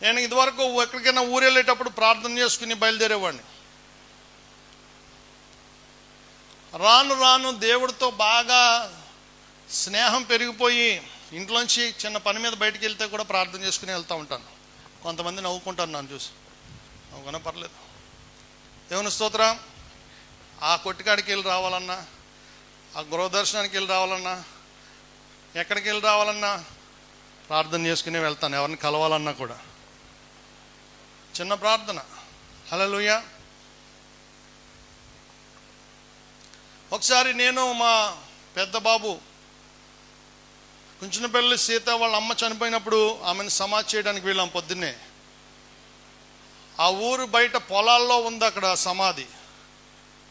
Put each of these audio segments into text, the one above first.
నేను ఇదివరకు ఎక్కడికైనా ఊరు వెళ్ళేటప్పుడు ప్రార్థన చేసుకుని బయలుదేరేవాడిని. రాను రాను దేవుడితో బాగా స్నేహం పెరిగిపోయి ఇంట్లోంచి చిన్న పని మీద బయటికి వెళ్తే కూడా ప్రార్థన చేసుకుని వెళ్తూ ఉంటాను. కొంతమంది నవ్వుకుంటాను నన్ను చూసి, నవ్వుకున్నా పర్లేదు. దేవుని స్తోత్రం. ఆ కొట్టికాడికి వెళ్ళి రావాలన్నా, ఆ గృహదర్శనానికి వెళ్ళి రావాలన్నా, ఎక్కడికి వెళ్ళి రావాలన్నా ప్రార్థన చేసుకుని వెళ్తాను. ఎవరిని కలవాలన్నా కూడా చిన్న ప్రార్థన. హల్లెలూయా. ఒకసారి నేను మా పెద్ద బాబు కుంచినపల్లి సీత వాళ్ళ అమ్మ చనిపోయినప్పుడు ఆమెను సమాధి చేయడానికి వెళ్ళాం పొద్దున్నే. ఆ ఊరు బయట పొలాల్లో ఉంది అక్కడ సమాధి.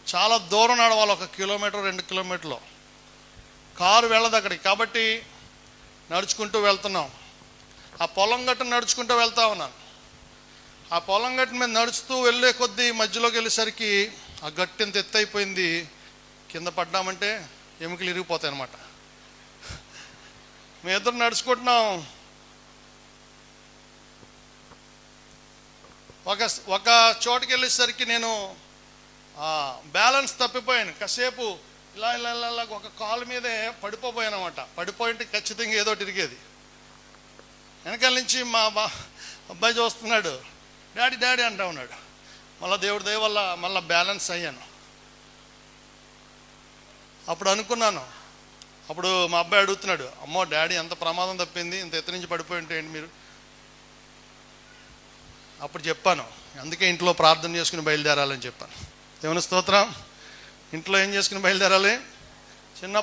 చాలా దూరం నడవాలి, 1 కిలోమీటర్ 2 కిలోమీటర్లు. కారు వెళ్ళదు అక్కడికి, కాబట్టి నడుచుకుంటూ వెళ్తున్నాం. ఆ పొలం గట్టు నడుచుకుంటూ వెళ్తా ఉన్నాను. ఆ పొలం గట్టు మీద నడుస్తూ వెళ్ళే కొద్దీ మధ్యలోకి వెళ్ళేసరికి ఆ గట్టు ఎంత ఎత్తు అయిపోయింది, కింద పడ్డామంటే ఎముకలు ఇరిగిపోతాయి అన్నమాట. మేము ఇద్దరు నడుచుకుంటున్నాం. ఒక చోటుకి వెళ్ళేసరికి నేను బ్యాలెన్స్ తప్పిపోయాను. కాసేపు ఇలా ఇలా ఇలా ఒక కాలు మీదే పడిపోయాను అనమాట. పడిపోయింటే ఖచ్చితంగా ఏదో తిరిగేది. వెనకాల నుంచి మా అబ్బాయి చూస్తున్నాడు, డాడీ డాడీ అంటా ఉన్నాడు. మళ్ళీ దేవుడి దయ వల్ల మళ్ళీ బ్యాలెన్స్ అయ్యాను. అప్పుడు అనుకున్నాను, అప్పుడు మా అబ్బాయి అడుగుతున్నాడు, అమ్మో డాడీ ఎంత ప్రమాదం తప్పింది, ఇంత ఎత్తు నుంచి పడిపోయి ఉంటే ఏంటి మీరు. అప్పుడు చెప్పాను, అందుకే ఇంట్లో ప్రార్థన చేసుకుని బయలుదేరాలని చెప్పాను. దేవుని స్తోత్రం. ఇంట్లో ఏం చేసుకుని బయలుదేరాలి? చిన్న